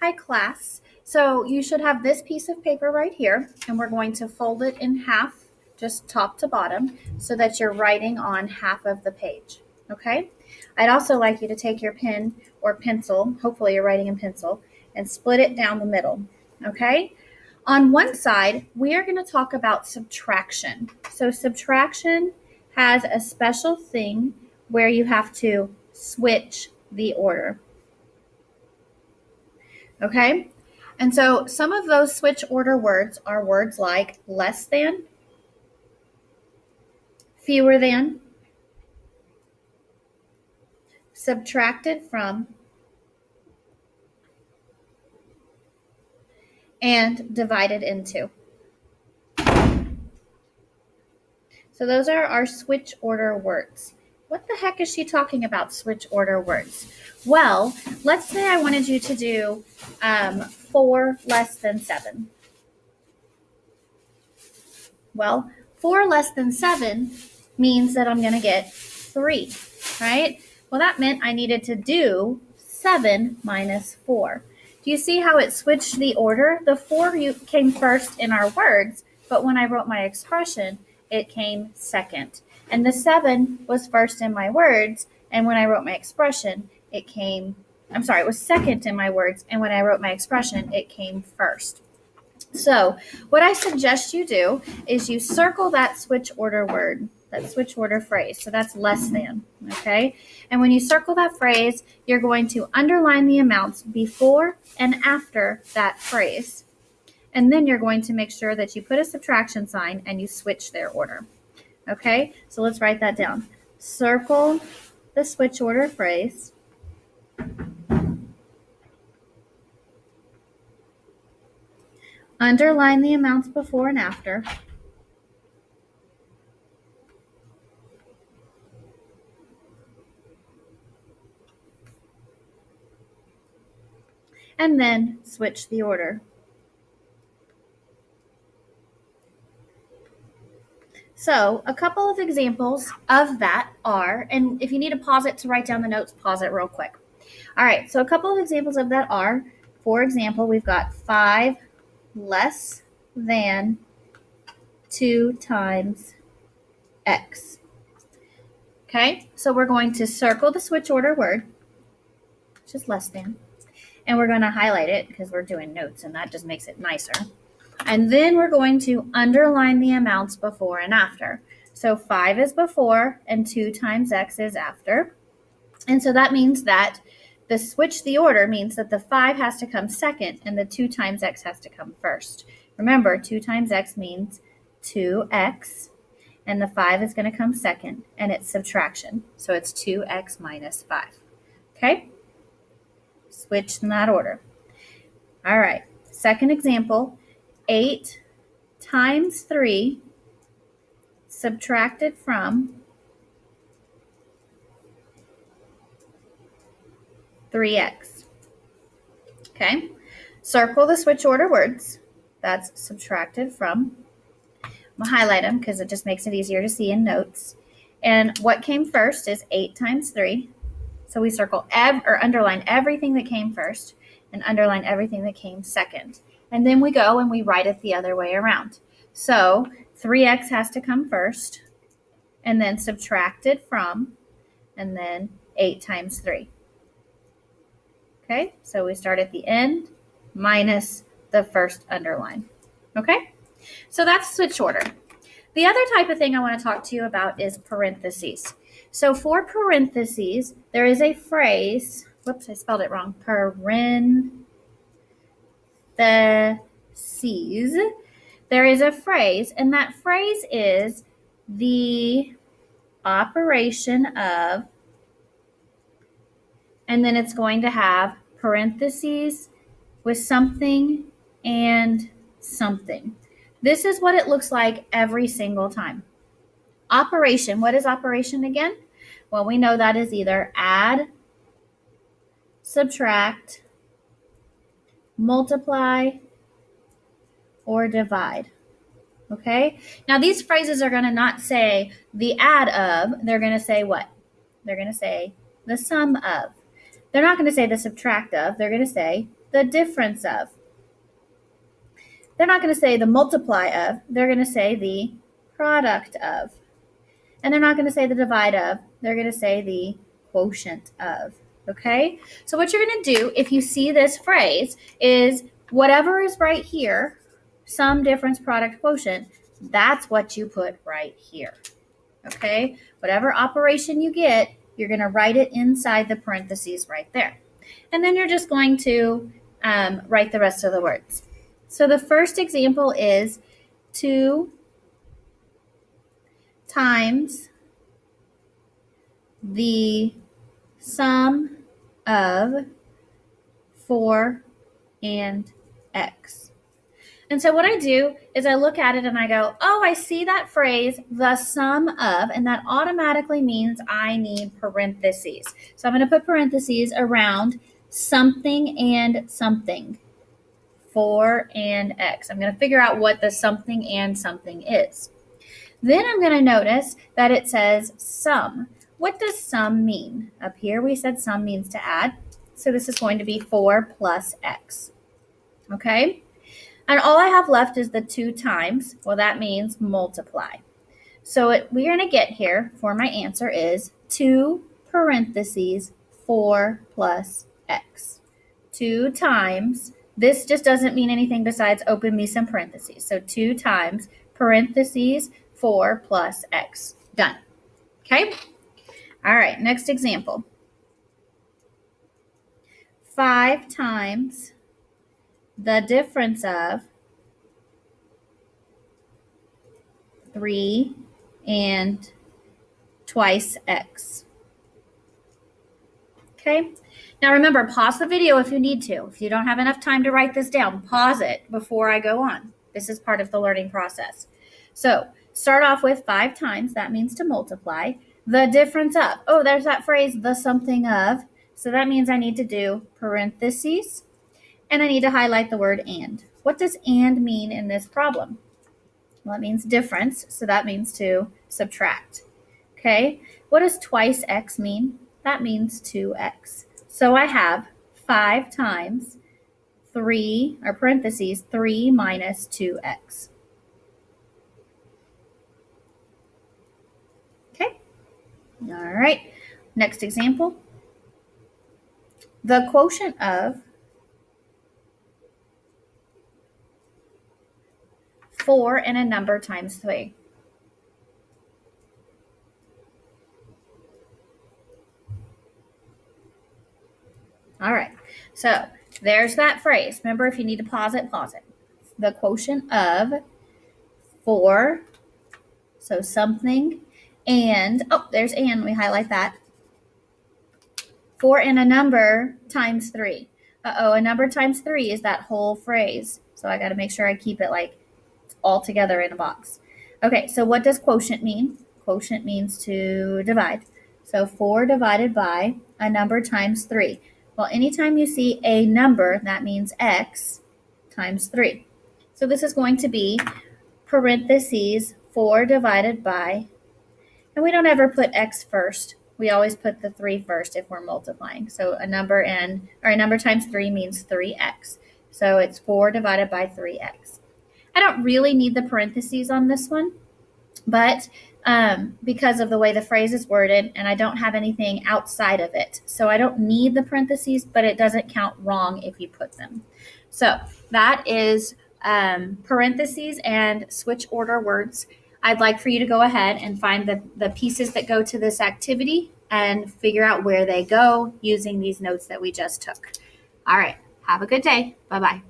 Hi class. So you should have this piece of paper right here, and we're going to fold it in half, just top to bottom, so that you're writing on half of the page, okay? I'd also like you to take your pen or pencil, hopefully you're writing in pencil, and split it down the middle, okay? On one side, we are going to talk about subtraction. So subtraction has a special thing where you have to switch the order. Okay? And so some of those switch order words are words like less than, fewer than, subtracted from, and divided into. So those are our switch order words. What the heck is she talking about, switch order words? Well, let's say I wanted you to do 4 less than 7. Well, 4 less than 7 means that I'm going to get 3, right? Well, that meant I needed to do 7 minus 4. Do you see how it switched the order? The 4 came first in our words, but when I wrote my expression, it came second. And the 7 was first in my words, and when I wrote my expression, it was second in my words, and when I wrote my expression, it came first. So what I suggest you do is you circle that switch order word, that switch order phrase. So that's less than, okay? And when you circle that phrase, you're going to underline the amounts before and after that phrase. And then you're going to make sure that you put a subtraction sign and you switch their order. Okay, so let's write that down. Circle the switch order phrase. Underline the amounts before and after. And then switch the order. So a couple of examples of that are, and if you need to pause it to write down the notes, pause it real quick. All right, so a couple of examples of that are, for example, we've got 5 less than 2 times x. Okay, so we're going to circle the switch order word, which is less than, and we're going to highlight it because we're doing notes and that just makes it nicer. And then we're going to underline the amounts before and after. So 5 is before and 2 times x is after. And so that means that the switch the order means that the 5 has to come second and the 2 times x has to come first. Remember, 2 times x means 2x, and the 5 is going to come second, and it's subtraction. So it's 2x minus 5. Okay? Switch in that order. All right, second example, 8 times 3 subtracted from 3x. Okay, circle the switch order words. That's subtracted from. I'm going to highlight them because it just makes it easier to see in notes. And what came first is 8 times 3. So we circle or underline everything that came first and underline everything that came second. And then we go and we write it the other way around. So 3x has to come first, and then subtracted from, and then 8 times 3. Okay, so we start at the end minus the first underline. Okay, so that's switch order. The other type of thing I want to talk to you about is parentheses. So for parentheses, there is a phrase, whoops, I spelled it wrong, parentheses. There is a phrase, and that phrase is the operation of, and then it's going to have parentheses with something and something. This is what it looks like every single time. Operation, what is operation again? Well, we know that is either add, subtract, multiply, or divide. Okay? Now, these phrases are going to not say the add of, they're going to say what? They're going to say the sum of. They're not going to say the subtract of. They're going to say the difference of. They're not going to say the multiply of. They're going to say the product of. And they're not going to say the divide of. They're going to say the quotient of. Okay? So what you're going to do if you see this phrase is whatever is right here, sum, difference, product, quotient, that's what you put right here. Okay? Whatever operation you get, you're going to write it inside the parentheses right there. And then you're just going to write the rest of the words. So the first example is 2 times the sum of 4 and x. And so what I do is I look at it and I go, oh, I see that phrase, the sum of, and that automatically means I need parentheses. So I'm going to put parentheses around something and something, 4 and x. I'm going to figure out what the something and something is. Then I'm going to notice that it says sum. What does sum mean? Up here we said sum means to add. So this is going to be 4 plus x. Okay? And all I have left is the 2 times. Well, that means multiply. So what we're going to get here for my answer is 2 parentheses 4 plus x. 2 times, this just doesn't mean anything besides open me some parentheses. So 2 times parentheses 4 plus x. Done. Okay? All right, next example. 5 times the difference of 3 and twice x. Okay? Now remember, pause the video if you need to. If you don't have enough time to write this down, pause it before I go on. This is part of the learning process. So start off with 5 times. That means to multiply. The difference of. Oh, there's that phrase, the something of. So that means I need to do parentheses. And I need to highlight the word and. What does and mean in this problem? Well, it means difference, so that means to subtract. Okay, what does twice x mean? That means 2x. So I have 5 times 3, or parentheses, 3 minus 2x. Okay, all right, next example. The quotient of 4 and a number times 3. All right, so there's that phrase. Remember, if you need to pause it, pause it. The quotient of 4, so something, and, oh, there's and, we highlight that. 4 and a number times 3. Uh-oh, a number times 3 is that whole phrase. So I got to make sure I keep it like all together in a box. Okay, so what does quotient mean? Quotient means to divide. So 4 divided by a number times 3. Well, anytime you see a number, that means x times 3. So this is going to be parentheses 4 divided by, and we don't ever put x first. We always put the 3 first if we're multiplying. So a number times 3 means 3x. So it's 4 divided by 3x. I don't really need the parentheses on this one, but because of the way the phrase is worded, and I don't have anything outside of it. So I don't need the parentheses, but it doesn't count wrong if you put them. So that is parentheses and switch order words. I'd like for you to go ahead and find the pieces that go to this activity and figure out where they go using these notes that we just took. All right, have a good day. Bye-bye.